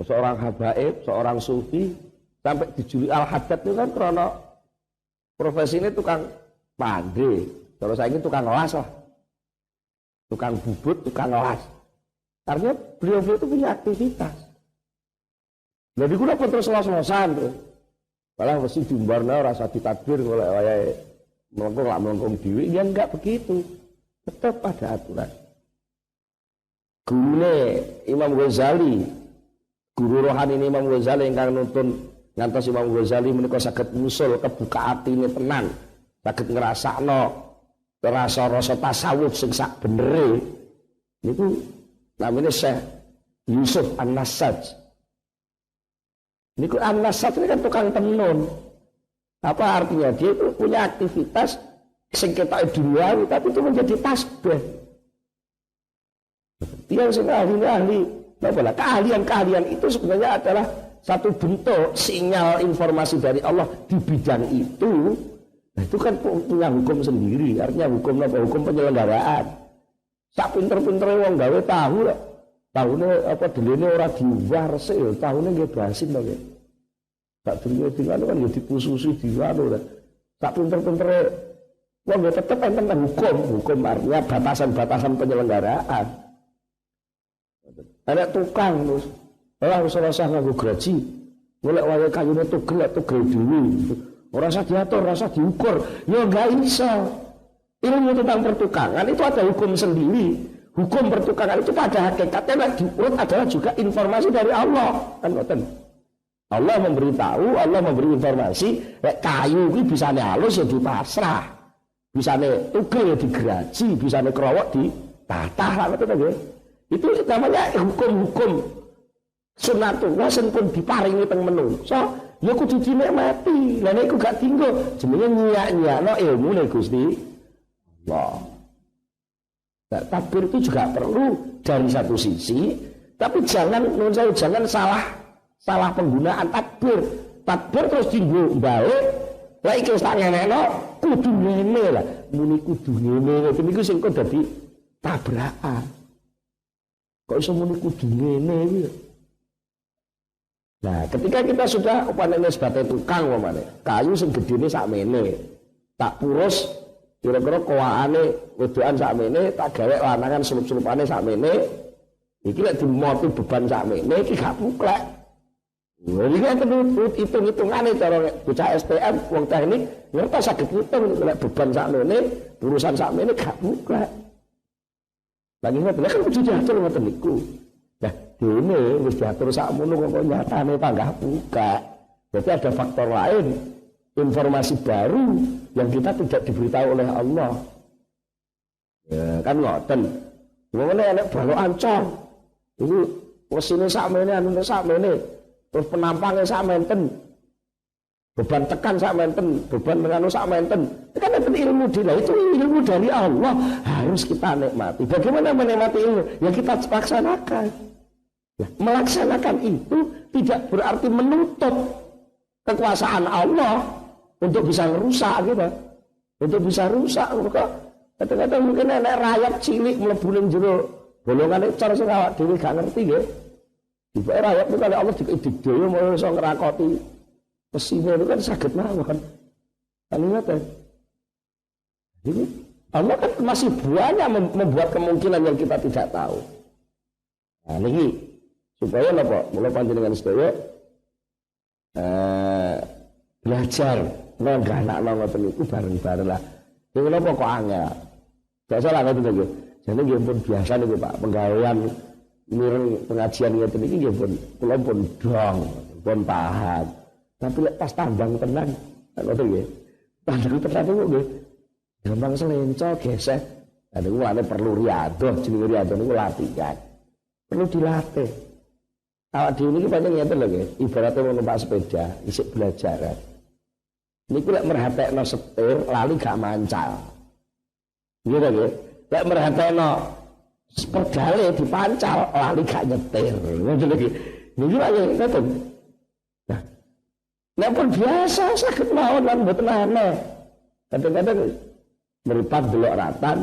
seorang habaib, seorang sufi sampai dijuluki Al-Haddad itu kan karena profesi ini tukang pandai. Kalau saya ini tukang las lah, tukang bubut, tukang las. Artinya beliau itu punya aktivitas. Jadi kenapa terus los-losan terus? Malah mesti jumbarnya rasa ditadbir oleh wayai melengkung diri. Ya enggak begitu. Tetap ada aturan. Gurune Imam Ghazali, guru rohani Imam Ghazali yang nuntun ngantos Imam Ghazali menika saged musul kebuka atine tenan, saged ngrasakno rasa-rasa tasawuf sing sak benere. Niku namanya Syekh Yusuf An-Nassaj. Niku An-Nassaj ini kan tukang tenun. Apa artinya? Dia itu punya aktivitas sing ketok duniawi tapi itu menjadi tasbih. Dia sing ahli-ahli, keahlian-keahlian itu sebenarnya adalah satu bentuk sinyal informasi dari Allah di bidang itu. Nah, itu kan punya hukum sendiri. Artinya hukum apa? Hukum penyelenggaraan. Sak pinter-pintere wong gawe tahu lah. Tahune apa delene ora diubah resik, tahune nggih basin to nggih. Sak durunge dianu kan ya dipususi dianu lah. Sak pinter-pintere wong ya tetep enten hukum artinya batasan-batasan penyelenggaraan. Ada tukang terus ora usah nganggo graji. Golek wae kayune tugel dhewe. Ora usah diatur, ora usah diukur. Ya enggak iso. Ilmu tentang pertukangan itu ada hukum sendiri. Hukum pertukangan itu pada hakikatnya diurut adalah juga informasi dari Allah. Kan ngoten. Allah memberitahu, Allah memberi informasi, kayu iki bisane halus ya dipasrah. Bisane tugel ya digraji, bisane krowok ditatah lah ngoten nggih. Itu namanya hukum-hukum sunatullah sing pun diparingi teng menungso ya kudu dinikmati. Lah nek gak dienggo jenenge nyiak-nyiakno ilmune Gusti Allah. Nah, takbir itu juga perlu dari satu sisi, tapi jangan salah penggunaan takbir. Takbir terus dienggo balik, lah iki wis tak ngenekno kudu ngene lah. Muni kudu ngene, niku sing kok dadi tabrakan. Kok iso muni kudu ngene iki. Nah, ketika kita sudah umpamane sebagai tukang umpamane, kayu sing gedene sakmene, tak purus kira-kira kowaane wedokan sakmene, tak gawe lanangan selup-selupane sakmene, iki lek dimoti beban sakmene iki gak puklek. Lha iki kan hitung-hitungane cara bocah STM wong teknik ngerti saged ngitung lek beban sakmene, urusan sakmene gak puklek. Lagi ngoten kan kudu diatur ngoten niku. Nah, dene wis diatur sakmono kok nyatane panggah buka. Berarti ada faktor lain, informasi baru yang kita tidak diberitahu oleh Allah. Ya, kan ngoten. Ngene enek balok ancang. Iku mesine sakmene anune sakmene. Terus penampangnya sakmenten. Beban tekan sakmenten, beban menganu sakmenten. Kan itu ilmu itu ilmu dari Allah harus kita nikmati. Bagaimana menikmati ilmu? Ya kita laksanakan. Nah, melaksanakan itu tidak berarti menutup kekuasaan Allah untuk bisa merusak gitu. Untuk bisa rusak kok. Kadang-kadang mungkin enek rakyat cilik mlebu ning jero bolongane cara sing awak dhewe gak ngerti nggih. Dibek rakyat itu kalau Allah dikdaya mau iso ngrakoti pesine itu kan saged mawon. Kan ngoten. Jadi Allah kan masih banyak membuat kemungkinan yang kita tidak tahu. Nah niki supaya napa? Mula panjenengan sedaya belajar nggih ngoten niku bareng-bareng lah. Niku napa kok angel? Gak salah ngoten nggih. Jane nggih pun biasa niku Pak, penggawean mireng pengajian ngoten iki nggih pun kula pun dong, pun paham. Tapi lek pas tambang tenan, ngoten nggih. Tambang tenan niku nggih gampang selenco gesek. Lah niku ane perlu riadoh, jenenge riadoh niku latihan. Perlu dilatih. Awak dhewe niki pancen ngeten lho nggih, ibaratnya wong numpak sepeda, isik belajar. Niku lek merhatekno setir lali gak mancal. Nggih to nggih. Lek merhatekno pedale dipancal lali gak nyetir. Ngoten iki. Niki ayo ngoten. Nah, nek pun biasa saged mawon lan mboten aneh. Kadang-kadang meripat delok ratan,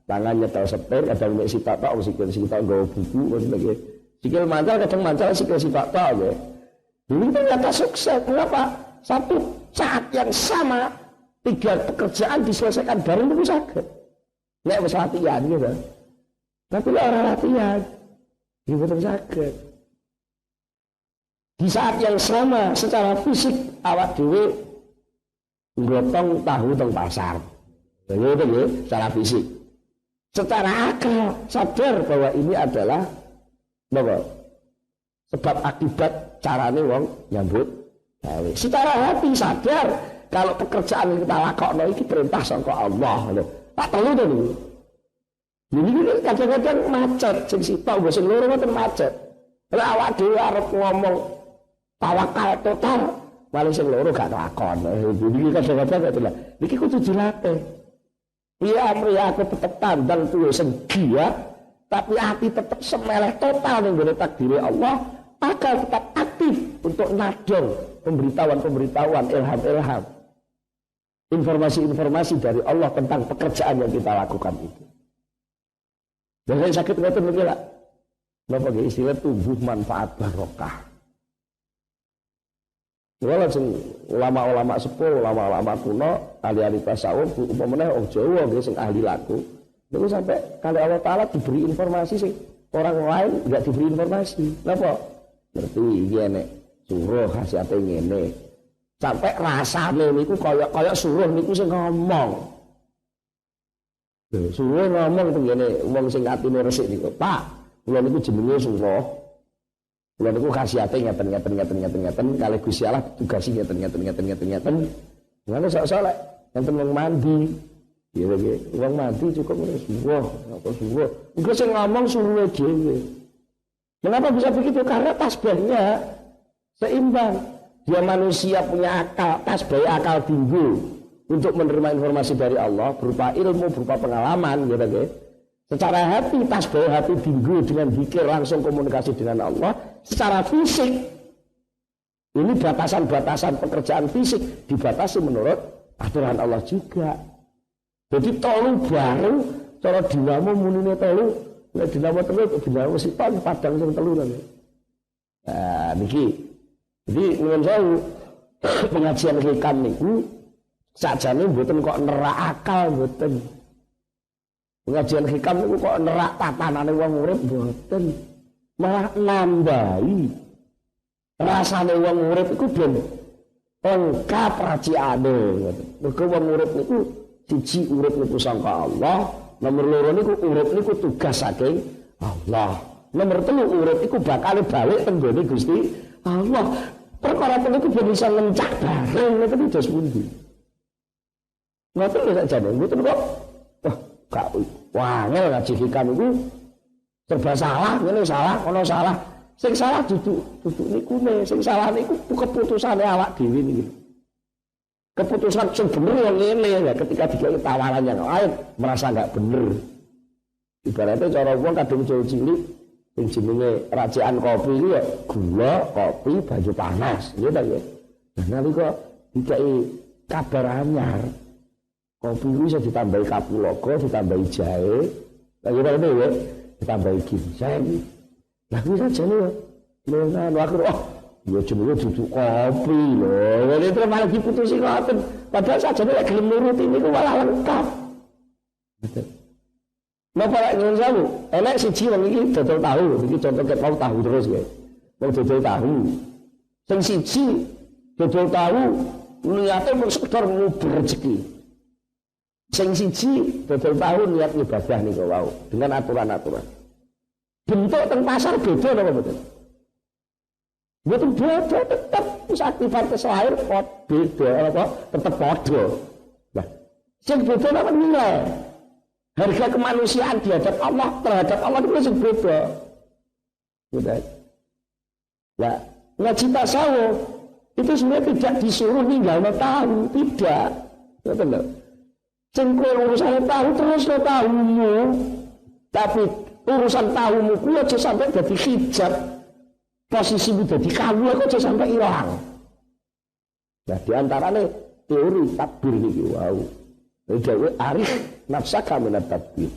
tangan nyetel setir, kadang mek sitok tok sikil sitok nggawa buku ngoten iki. Sikil mancal kadang mancal sikil sipak tok ya. Ini ternyata sukses. Kenapa? Satu saat yang sama 3 pekerjaan diselesaikan bareng itu sakit. Nek wis latihan gitu. Tapi orang latihan itu betul sakit. Di saat yang sama secara fisik awak dhewe nggotong tahu teng pasar. Gitu ya, secara fisik. Secara akal sadar bahwa ini adalah apa? Sebab akibat carane wong nyambut gawe. Secara hati sadar kalau pekerjaan yang kita lakokno iki perintah saka Allah lho. Tak perlu to niku. Ini kadang-kadang macet sing sitok mbok sing loro ngoten macet. Lah awak dhewe arep ngomong tawakal total malah sing loro gak lakon. Jadi kadang-kadang kok lha iki kudu dilatih. Iya, aku tetap tandang tuh segi ya, tapi hati tetap semeleh total yang boleh takdir Allah, akal tetap aktif untuk nadong pemberitahuan-pemberitahuan, ilham-ilham, informasi-informasi dari Allah tentang pekerjaan yang kita lakukan itu. Dan saya sakit ngerti mungkin lah, kenapa istilah tumbuh manfaat barokah. Wala sing ulama-ulama sepuh, ulama-ulama kuno, ahli-ahli tasawuf, umpamane wong Jawa nggih sing ahli laku, niku sampai kalau Allah Taala diberi informasi sing orang lain enggak diberi informasi. Napa? Ngerti iki nek suruh khasiate ngene. Sampai rasane niku kaya suruh niku sing ngomong. Suruh ngomong tengene wong sing atine resik niku, Pak, kula niku jenenge suruh. Kula niku khasiate ngeten kalih Gusti Allah tugasi ngeten. Ngono sok-sok lek enten wong mandi. Ya nggih, wong mandi cukup suruh, apa suruh. Iku sing ngomong suruhe dhewe. Mengapa bisa begitu? Karena tasbihnya seimbang. Dia manusia punya akal, tasbih akal tinggi untuk menerima informasi dari Allah berupa ilmu, berupa pengalaman, gitu nggih. Secara hati, tasbih hati tinggi dengan zikir langsung komunikasi dengan Allah. Secara fisik, ini batasan-batasan pekerjaan fisik dibatasi menurut aturan Allah juga. Jadi tolu bareng, cara dinamo munine tolu, nek dinamo telu, dinamo sipan padang sing telu nang. Nah, niki. Jadi nuwun sewu pengajian hikam niku sakjane mboten kok nerak akal mboten. Pengajian hikam niku kok nerak tatanane wong urip mboten. Malah nambahi rasane wong urip iku ben lengkap raciane. Mergo wong urip niku siji urip niku sangka Allah, nomor loro niku urip niku tugas saking Allah. Nomor 3 urip iku bakal balik teng gone Gusti Allah. Perkara niku ben bisa ngencak bareng ngoten iki dos pundi. Ngoten lho sakjane, mboten kok gak wangel ngaji hikam iku serba salah, ngene salah, ono salah. Sing salah duduk nikune, sing salah niku keputusane awak dhewe niki. Keputusan sing bener yang ngene ya ketika dikasih tawaran yang lain merasa enggak bener. Ibaratnya cara wong kadung cilik sing jenenge racikan kopi iki ya gula, kopi, banyu panas, gitu ta ya. Nah nalika dikai kabar anyar kopi bisa ditambahi kapulaga, ditambahi jahe, lagi apa ya? Ditambahi ginseng. Lah kuwi sajane ya. Lha aku ya jenenge duduk kopi lho. Ngene terus malah diputusi ngoten. Padahal sajane lek gelem nuruti niku malah lengkap. Betul. Napa lek nyuwun sewu? Enek siji wong iki dodol tahu, iki contoh ket mau tahu terus ya. Wong dodol tahu. Sing siji dodol tahu niate mung sekedar ngubur rezeki. Sing siji dodol tahu niat ibadah niku wau dengan aturan-aturan. Bentuk teng pasar beda napa mboten? Mboten beda, tetep aktivitas lahir beda apa tetep padha. Nah, sing beda napa nilai? Harga kemanusiaan di hadapan Allah terhadap Allah itu sing beda. Gitu. Nah, ngaji tasawuf itu sebenarnya tidak disuruh ninggalno tahu, tidak. Ngoten lho. Sing kowe urusan tahu terus lo tahumu. Tapi urusan tahumu kuwi aja sampai dadi hijab. Posisimu dadi kawu kok aja sampai ilang. Nah, di antarane teori takbir niki wau. Dewe arif nafsaka minat takbir.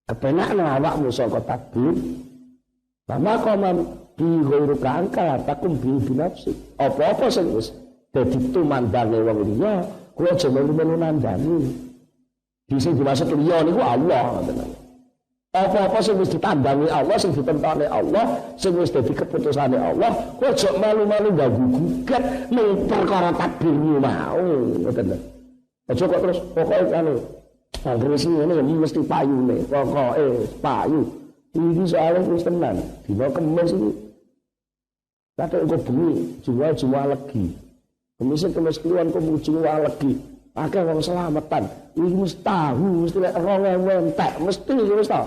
Kepenakno awakmu saka takbir. Sama komen bi ghairu kangkal takum bi binafsi. Apa-apa sing wis dadi tumandange wong liya, kuwi aja melu-melu nandani. Sing dimaksud liya niku Allah ngoten. Apa-apa sing wis ditandangi Allah, sing ditentone Allah, sing wis dadi keputusane Allah, kuwi aja melu-melu ganggu gugat ning perkara takdirmu mau ngoten lho. Aja kok terus pokoke anu anggere sing ngene mesti payune, pokoke payu. Ini soalnya wis tenan, dina Kemis iki. Katok engko bengi jual legi. Kemis keluar kok jual legi. Akeh wong selamatan. Iki mesti tahu, mesti lek 2000 entek, mesti wis ta.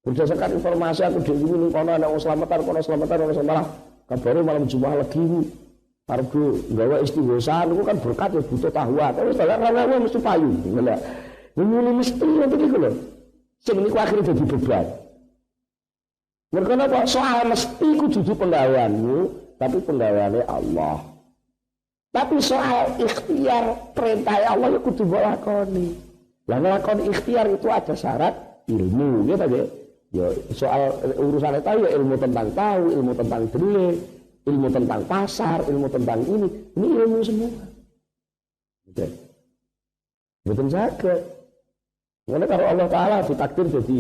Berdasarkan informasi aku dhewe ning kono ana wong selamatan, wong malah kabare malam jual legi. Arep gawe istighosa niku kan berkat ya butuh tahuan. Wis lek 2000 mesti payu. Lha. Ini mesti ngoten iku lho. Sing niku akhire dadi beban. Mergo napa soal mesti kudu penggaweanmu, tapi penggaweane Allah. Tapi soal ikhtiar perintah Allah ya kudu mbok lakoni. Lah nglakoni ikhtiar itu ada syarat ilmu, ya tadi. Ya soal urusan itu ya ilmu tentang tahu, ilmu tentang delih, ilmu tentang pasar, ilmu tentang ini ilmu semua. Oke. Betul saged. Karena kalau Allah Ta'ala ditakdir jadi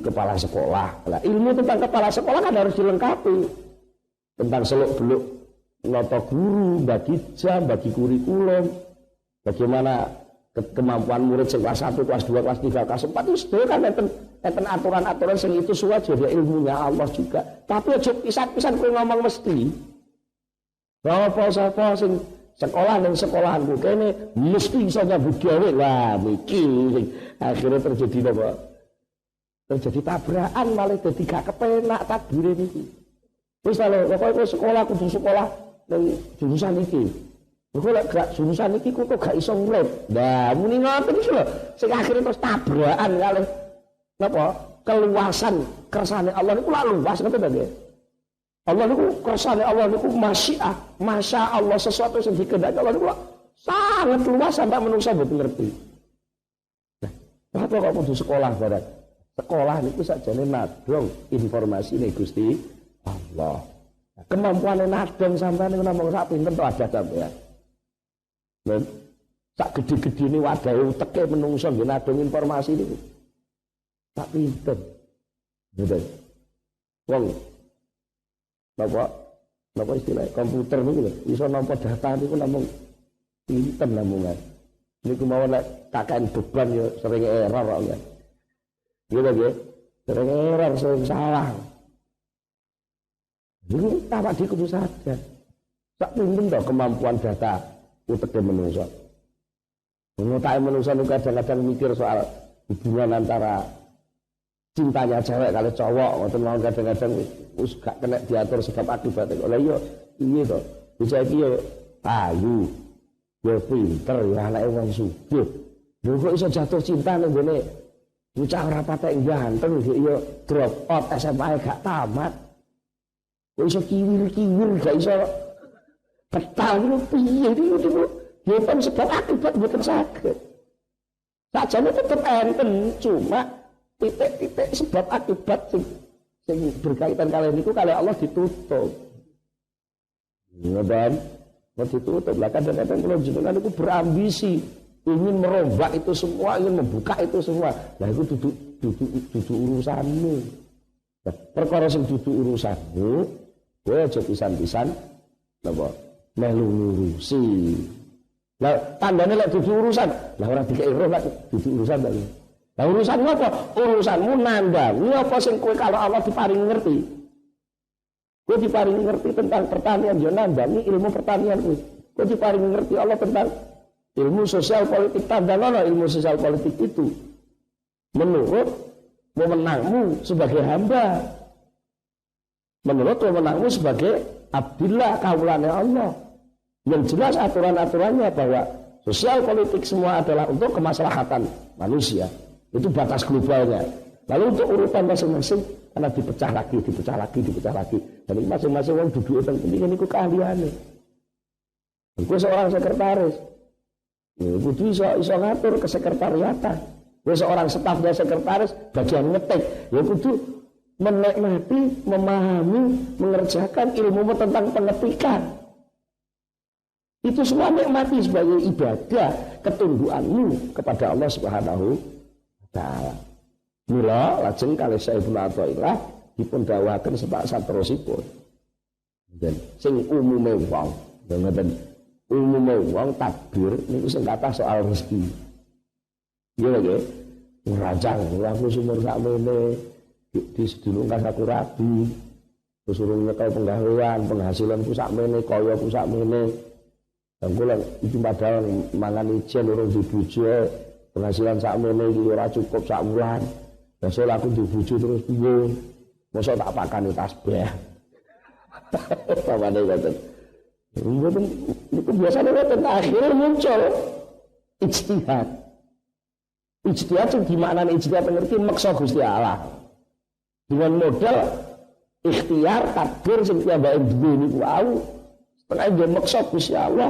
kepala sekolah. Nah, ilmu tentang kepala sekolah kan harus dilengkapi. Tentang seluk-beluk nota guru, bagi jam, bagi kurikulum. Bagaimana kemampuan murid kelas 1, kelas 2, kelas 3, kelas 4. Itu kan enten aturan-aturan yang itu semua jadi ilmunya Allah juga. Tapi aja pisan-pisan kowe ngomong mesti. Sapa sing sekolah dan sekolahanku kene mesti iso nyambut gawe. Lah mikir akhirnya terjadi apa? Terjadi tabrakan malah dadi gak kepenak takdire niki. Wis lho pokoke sekolah kudu sekolah ning jurusan iki. Kok lek gak jurusan iki kok gak iso urip. Lah muni ngoten iki lho sing akhire terus tabrakan kalih napa? Keluasan kersane Allah niku lak luas ngoten ta nggih. Allah niku kersane Allah niku masya Allah sesuatu yang dikehendaki Allah niku sangat luas sampai manusia mboten ngerti. Nah, apa kok kudu sekolah barang? Sekolah niku sakjane nadong informasi ning Gusti Allah. Nah, kemampuane nadong sampeyan niku namung sak pinten to ada sampeyan. Lha sak gedhe-gedhene wadahe uteke menungso nggih nadong informasi niku. Sak pinten. Ngoten. Wong Napa istilah komputer niku lho, iso nampa data niku namung pinten namungan. Niku mau nek kakean beban ya sering error kok ya. Gitu nggih. Sering error, sering salah. Niku awak dhewe kudu sadar. Sak pinten to kemampuan data uteke manungsa. Ngutake manungsa niku kadang-kadang mikir soal hubungan antara cintanya cewek kali cowok, ngoten mawon kadang-kadang wis gak kena diatur sebab akibat. Lah iya piye to? Bisa iki yo payu, yo pinter, yo anake wong sugih. Lho kok iso jatuh cinta ning gone bocah ora patek ganteng yo drop out SMA gak tamat. Kok iso kiwil-kiwil gak iso betal niku piye niku? Yo kan sebab akibat mboten saged. Sakjane tetep enten, cuma titik-titik sebab akibat sing berkaitan kali niku kali Allah ditutup. Ngoten, ditutup. Lah kadang-kadang kula jenengan niku berambisi ingin merombak itu semua, ingin membuka itu semua. Lah itu dudu urusanmu. Nah, perkara sing dudu urusanmu, kowe aja pisan-pisan napa melu ngurusi. Lah tandane lek dudu urusan, lah ora dikek roh lek dudu urusan ta. Lah urusanmu apa? Urusanmu nandhangi apa sing kowe kalau Allah diparingi ngerti. Kowe diparingi ngerti tentang pertanian, yo nandhangi ilmu pertanian kuwi. Kowe diparingi ngerti Allah tentang ilmu sosial politik, tandhangono ilmu sosial politik itu menurut wewenangmu sebagai hamba. Menurut wewenangmu sebagai abdillah kawulane Allah. Yang jelas aturan-aturannya bahwa sosial politik semua adalah untuk kemaslahatan manusia. Itu batas globalnya. Lalu untuk urutan masing-masing karena dipecah lagi. Dan masing-masing orang duduk teng ini ku keahliane. Gue seorang sekretaris. Kudu iso ngatur kesekretariatan. Gue seorang staf dan sekretaris bagian ngetik. Ya kudu menikmati, memahami, mengerjakan ilmu tentang pengetikan. Itu semua nikmati sebagai ibadah ketundukanmu kepada Allah Subhanahu wa taala. Mula lajeng kalih Syekh Ibnu Athaillah dipun dawuhaken saterusipun. Dan sing umume wong, ngoten umume wong takbir niku sing kathah soal rezeki. Iya nggih. Ngerancang aku sumur sakmene di sedulungan aku rabi. Terus urung nyekel penggawean, penghasilanku sakmene, kayaku sakmene. Dan kula iki padahal mangan ijen urung dibojo, penghasilan sakmene iki ora cukup sak wulan. Besok aku dibojo terus piye? Mosok tak pakani tasbih. Pamane ngoten. Mboten niku biasane ngoten akhire muncul ijtihad. Ijtihad sing dimaknani ijtihad ngerti maksa Gusti Allah. Dengan modal ikhtiar takdir sing piyambake duwe niku wau. Setengah dia maksa Gusti Allah.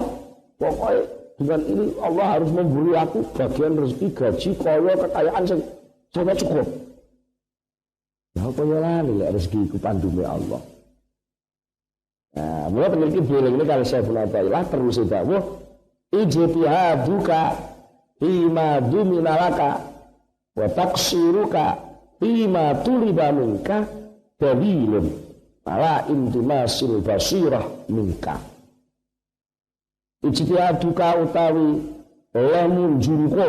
Pokoknya dengan ini Allah harus memberi aku bagian rezeki, gaji, kaya, kekayaan yang sangat cukup. Nah, apa ya lali rezeki ku pandume Allah. Nah, mulai memiliki bilang ini kalau saya pun Athaillah terus dawuh ijtihaduka fima duminalaka wa taqsiruka fima tuliba minka dalilun ala intimasil basirah minka. Ijtihaduka utawi olehmu njungko,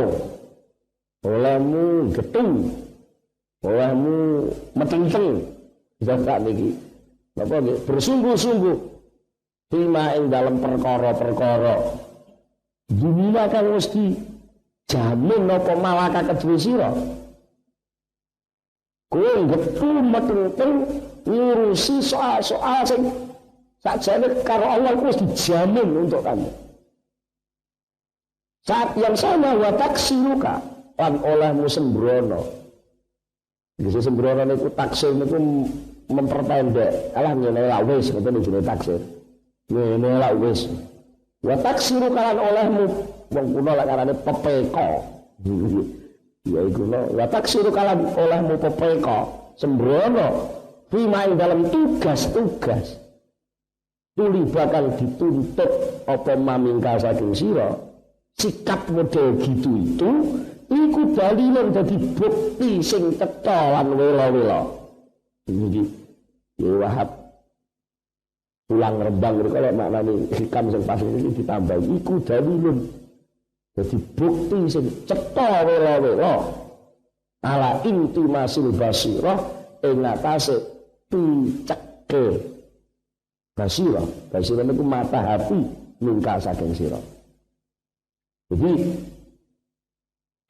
olehmu getung, olehmu metenteng, bisa niki. Napa nggih bersungguh-sungguh fima ing dalam perkara-perkara dunia kang mesti jamin napa malaka kedue sira. Kowe getung metenteng ngurusi soal-soal sing sakjane karo Allah wis dijamin untuk kamu. Saat yang sama wa taksiruka lan olehmu sembrono. Iki sembrono niku taksir niku memperpendek. Alah ngene lak wis ngoten jenenge taksir. Ngene lak wis. Wa taksiruka lan olehmu wong kuno lak karane pepeko. Ya iku lho, wa taksiruka lan olehmu pepeko, sembrono fima ing dalam tugas-tugas. Tuli bakal dituntut apa mamingka saking sira. Sikap model gitu itu iku dalilun dadi bukti sing cetha lan wela-wela. Iki ya Wahab pulang Rembang kalau maknane hikam sing pas iki ditambah iku dalilun dadi bukti sing cetha wela-wela ala intimasil basirah ing atase piceke basirah niku mata hati mingka saking sira. Jadi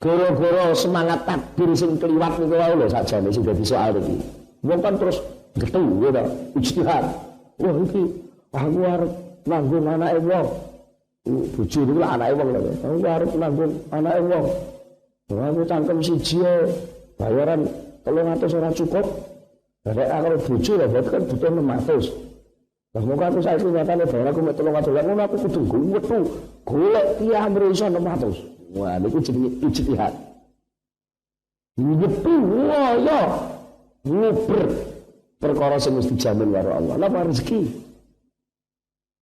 gara-gara semangat takbir sing kliwat niku wae lho sakjane sing dadi soal iki. Wong kan terus gethu ya ta, ijtihad. Wah iki aku arep nanggung anake wong. Bojo niku lak anake wong lho. Aku arep nanggung anake wong. Aku cangkem siji bayaran 300 ora cukup. Nek aku bojo lho berarti kan butuh 600. Lah mongko aku saiki nyatane bayar aku mek 300 ngono aku kudu metu golek tiyang mriso 600. Wah niku jenenge ijtihad. Nyepu ya nguber perkara sing mesti dijamin karo Allah. Napa rezeki?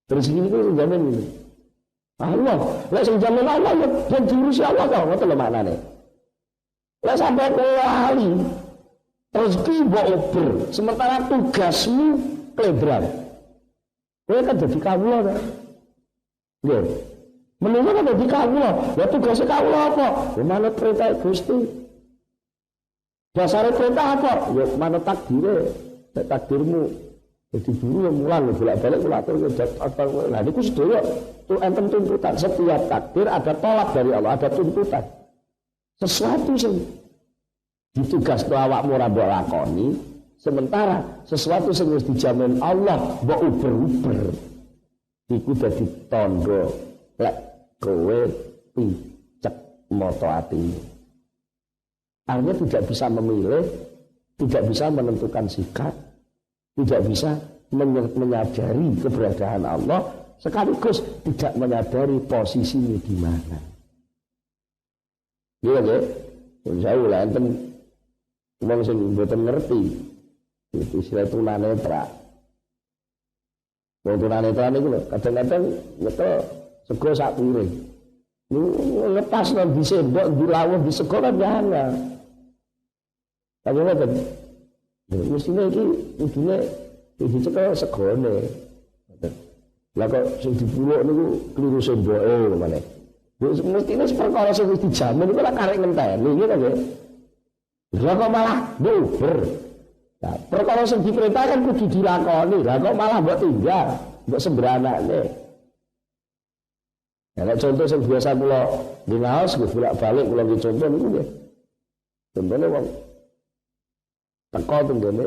Rezeki niku dijamin iki. Allah, lek sing jamin Allah ya ben diurusi Allah kok ngoten lho maknane. Lek sampai lali rezeki mbok uber, sementara tugasmu klebran. Kowe kan dadi kawula ta. Nggih. Menunggu kan dadi kawula. Ya tugasé kawula apa? Ya manut perintah Gusti. Dasare perintah apa? Ya manut takdire. Nek takdirmu dadi guru ya mulang bolak-balik kula atur ke lha niku sedaya tu enten tuntutan. Setiap takdir ada tolak dari Allah, ada tuntutan. Sesuatu sing ditugasno awakmu ora mbok lakoni. Sementara sesuatu yang harus dijamin Allah mbok uber-uber iku dadi tandha lek kowe picek mata atimu. Artinya tidak bisa memilih, tidak bisa menentukan sikap, tidak bisa menyadari keberadaan Allah, sekaligus tidak menyadari posisinya di mana. Iya nggih? Saya enten wong sing mboten ngerti Itu istilah tunanetra. Wong tunanetra niku lho, kadang-kadang nyekel sego sak piring. Lepas nang disendok, dilawuh, disego kan jangan. Tapi ngoten. Mestine iki kudune dicekel segone. Lah kok sing dipuluk niku kliru sendoke ngene. Wis mestine perkara sing wis dijamin iku lak karek ngenteni gitu nggih. Lah kok malah bubar. Nah, perkara sing diperintahkan kudu dilakoni. Lah kok malah mbok tinggal, mbok sembranakne. Ya nek contoh sing biasa kula ngaos nggih bolak-balik kula nggih contoh niku nggih. Contone wong teko tenggene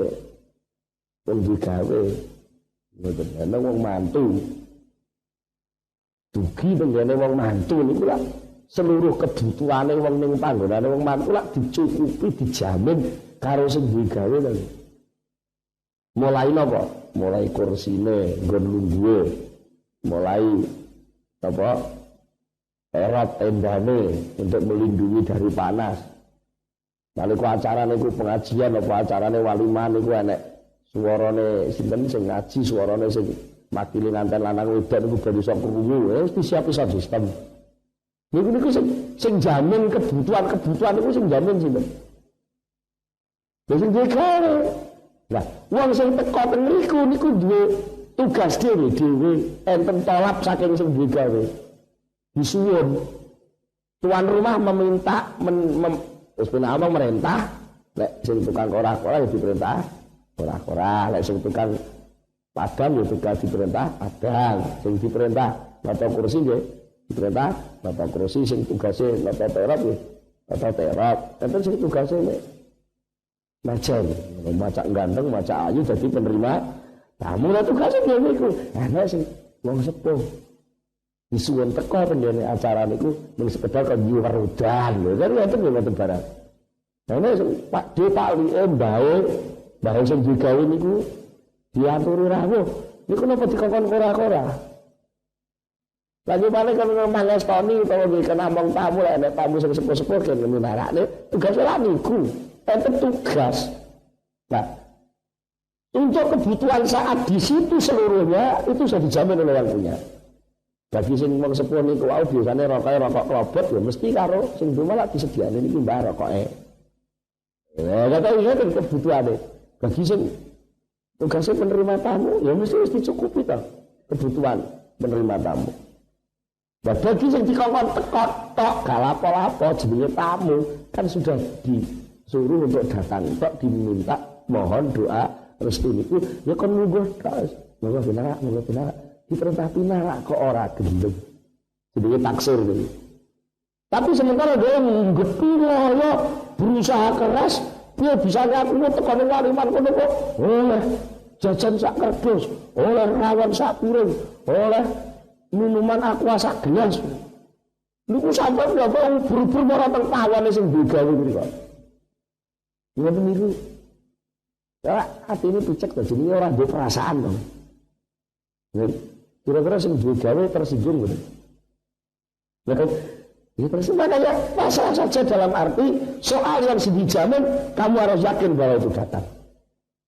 wong digawe ngoten ana wong mantu. Dugi tenggene wong mantu niku lak seluruh kebutuhane wong ning panggonane wong mantu lak dicukupi dijamin karo sing digawe lho. Mulai napa? Mulai kursine nggon lungguhe. Mulai apa? Erat tendane untuk melindungi dari panas. Nalika acara niku pengajian apa acarane walimah niku enek suarane sinten sing ngaji, suarane sing makili nganten lanang wedok niku ben iso krungu, wis disiapi sistem. Niku sing jamin kebutuhan niku sing jamin sinten? Sing digawe. Lah, wong sing teko teng mriku niku duwe tugas dhewe enten tolap saking sing digawe. Disuwun. Tuan rumah meminta wis penama merintah, nek sing tukang ora-ora ya diperintah ora-ora, nek sing tukang padang ya tugas diperintah padang, sing diperintah nata kursi nggih diperintah nata kursi, sing tugase nata terop nggih nata terop. Enten sing tugase nek macam maca ganteng, maca ayu jadi penerima tamu lah tugasnya dia niku. Ana sing wong sepuh disuwun teko pendene acara niku mung sekedar kon nyuwerudan lho kan ngoten lho ngoten barang. Ana sing Pak D Pak Li mbae sing digawe niku diaturi rawuh. Niku napa dikongkon ora-ora. Lagi paling kalau mangestoni utawa nggih kenamong tamu lek nek tamu sing sepuh-sepuh kan ngminarakne tugas lha niku. Enten tugas. Nah, untuk kebutuhan saat di situ seluruhnya itu sudah dijamin oleh yang punya. Bagi sing wong sepuh niku wau biasane rokok klobot ya mesti karo sing duwe lak disediakne niki mbah rokoke. Ya kata iki kan kebutuhane. Bagi sing tugasnya penerima tamu ya mesti dicukupi to kebutuhan penerima tamu. Nah, bagi sing dikongkon teko tok gak lapo-lapo jenenge tamu kan sudah disuruh untuk datang tok diminta mohon doa restu niku ya kon munggo terus monggo pinarak diperintah pinarak kok ora gendeng jenenge taksir niku. Tapi sementara dia nggepi ya berusaha keras dia bisa ngaku teko ning waliman kono kok oleh jajan sak kerdus, oleh rawon sak piring, oleh minuman aqua sak gelas. Niku sampeyan lho kok buru-buru ora teng pawane sing digawe niku. Ngoten niku. Ya, atine picek to jenenge ora duwe perasaan to. Kira-kira sing duwe gawe tersinggung ngoten. Lah ya terus makanya masalah saja dalam arti soal yang dijamin kamu harus yakin bahwa itu datang.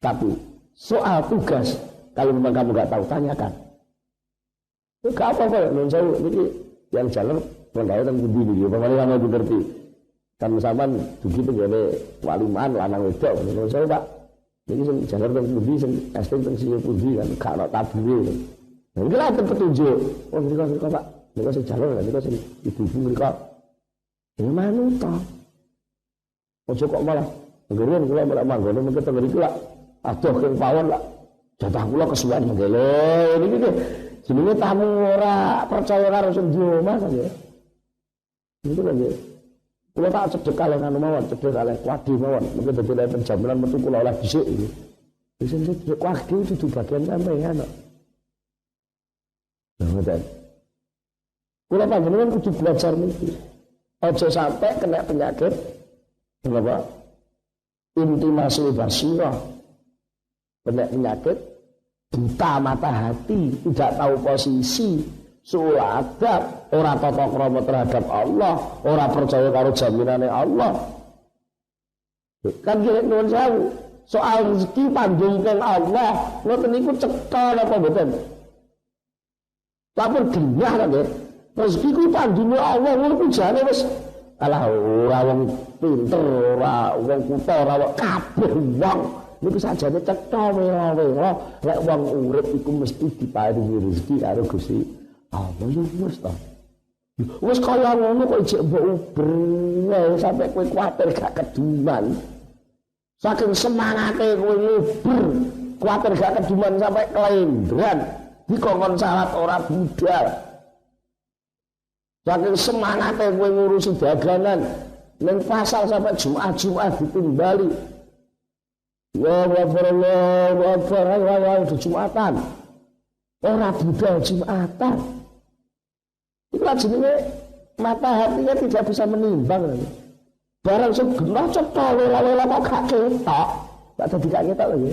Tapi soal tugas kalau memang kamu nggak tahu tanyakan. Itu gak apa-apa non saya ini yang jalan penggawe teng pundi niki pamane kamu ngerti. Kan sampean dugi penggone waliman lanang wedok non saya Pak. Niki sing jalan teng pundi sing casting teng sing pundi kan gak ono tabure. Nah iki lah petunjuk. Oh niki Pak. Niku sing jalan niku sing ibu-ibu mriku. Ya manut to. Ojo kok malah ngene kula malah manggone mengko teng mriku lak adoh keng pawon lak jatah kula kesuwen menggele niki nggih jenenge tamu ora percaya karo sing di omah kan ya. Niku lho nggih. Kula tak cedhek kalih anu mawon, cedhek kalih kuwadi mawon. Mengko dadi lenten jaminan metu kula oleh dhisik iki. Wis cedhek kuwadi itu bagian sampeyan kok. Ngoten. Kula panjenengan kudu belajar niki. Aja sampai kena penyakit apa? Intimasi basirah. Kena penyakit buta mata hati, tidak tahu posisi, suul adab, ora tata krama terhadap Allah, ora percaya karo jaminane Allah. Kan kira nuwun sewu, soal rezeki pandungkan Allah ngoten niku cetha napa mboten lapor genah kan nggih rezeki ku pandunge Allah ngono jane wis alah ora wong pinter ora wong kutha ora kabeh wong niku sajane cetha wela-wela lek wong urip iku mesti diparingi rezeki karo Gusti Allah yo wis ta wis kaya ngono kok jek mbok uber sampe kowe kuwatir gak keduman. Saking semangate kowe nguber, kuwatir gak keduman sampai kelendran, dikongkon salat ora budal. Saking semangate kowe ngurusi dagangan, ning pasar sampai Jumat ditimbali. Ya wa Jumatan. Ora budal Jumatan. Itu jenenge mata hatinya tidak bisa menimbang. Barang sing genah cetha lela-lela kok gak ketok. Gak dadi gak ketok lho.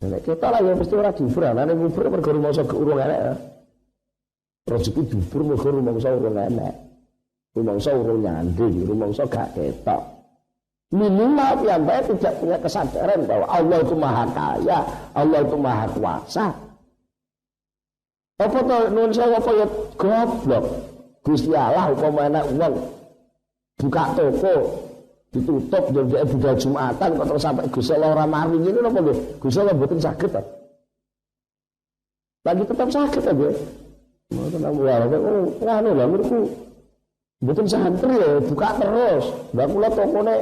Nek ketok lah ya mesti ora dibur, ana ngubur mergo rumangsa urung enek. Rezeki dibur mergo rumangsa urung enek. Rumangsa urung nyanding, rumangsa gak ketok. Minimal piyambake tidak punya kesadaran bahwa Allah itu Maha Kaya, Allah itu Maha Kuasa. Apa to nun sewu apa ya goblok. Gusti Allah upama enak wong buka toko ditutup jadi budal Jumatan kok terus sampai Gusti Allah ora maring ini napa nggih? Gusti Allah mboten saged ta. Lagi tetap saged ta nggih. Mboten wae ngono lho niku mboten santri ya buka terus. Lah kula tokone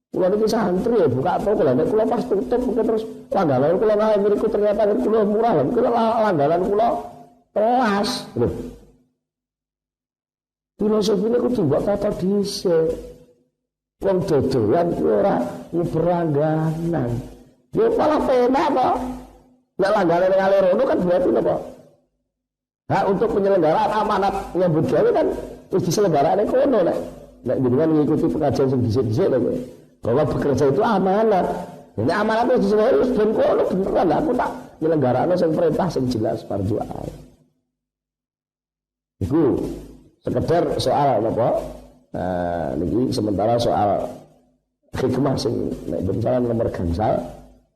kula niki santri ya buka toko lha nek kula pas tutup mungkin terus langganan kula nang mriku ternyata kula murah lho kula langganan kula telas lho. Filosofi ini kudu mbok tata dhisik. Wong dodolan kuwi ora nyebrangganan. Ya malah penak kok. Nek langganan ngalirono kan berarti napa? Hak untuk penyelenggaraan amanat nyambut gawe kan wis diselenggarane kono nek jenengan mengikuti pengajian sing dhisik-dhisik lho. Bahwa bekerja itu amanat. Nek amanat wis diselenggarane wis ben kono beneran aku tak nyelenggarane sing perintah sing jelas fardhu ain. Iku sekedar soal apa? Nah, niki sementara soal hikmah sing nek bencana nomor gangsal,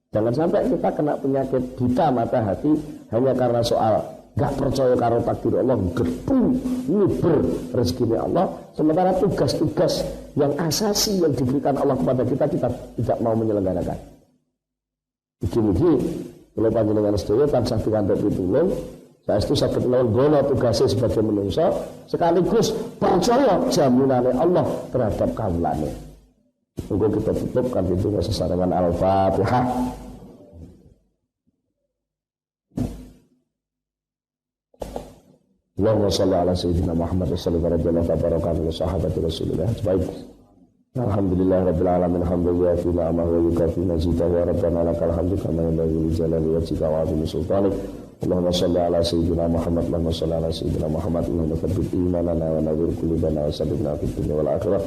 jangan sampai kita kena penyakit buta mata hati hanya karena soal gak percaya karo takdir Allah, getu nguber rezeki Allah, sementara tugas-tugas yang asasi yang diberikan Allah kepada kita tidak mau menyelenggarakan. Iki-iki kalau panjenengan sedaya tansah pikantuk pitulung. Saya itu sakit lawan gono tugasnya sebagai manusia sekaligus percaya jaminannya Allah terhadap kawulane. Tunggu kita tutupkan itu sesarengan Al-Fatihah. Allahumma shalli ala sayyidina Muhammad sallallahu alaihi wa sahabati Rasulullah. Baik. Alhamdulillah rabbil alamin hamdulillah fi ni'amah wa yukafi mazidah wa rabbana lakal hamdu kama yanbaghi li jalali wajhika wa 'azimi sultanik. Allahumma shalli ala sayyidina Muhammad Allahumma shalli ala sayyidina Muhammad Allahumma thabbit imanana wa nawwir qulubana wa saddidna fid dunya wal akhirah.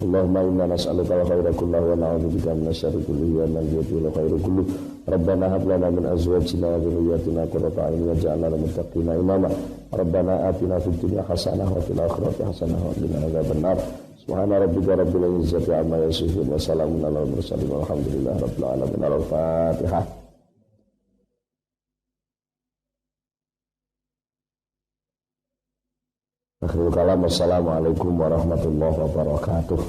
Allahumma inna nas'aluka al-khayra kullahu wa na'udzubika min asy-syarri kullihi wa min al khairu kullu. Rabbana hab lana min azwajina wa dhurriyyatina qurrata a'yun waj'alna lil muttaqina imama. Rabbana atina fid dunya hasanah wa fil akhirati hasanah wa qina adzabannar. Subhana rabbika rabbil izzati amma yasifun wa salamun alal mursalin walhamdulillahi rabbil alamin. Al-Fatihah. Akhirul kalam, wassalamualaikum warahmatullahi wabarakatuh.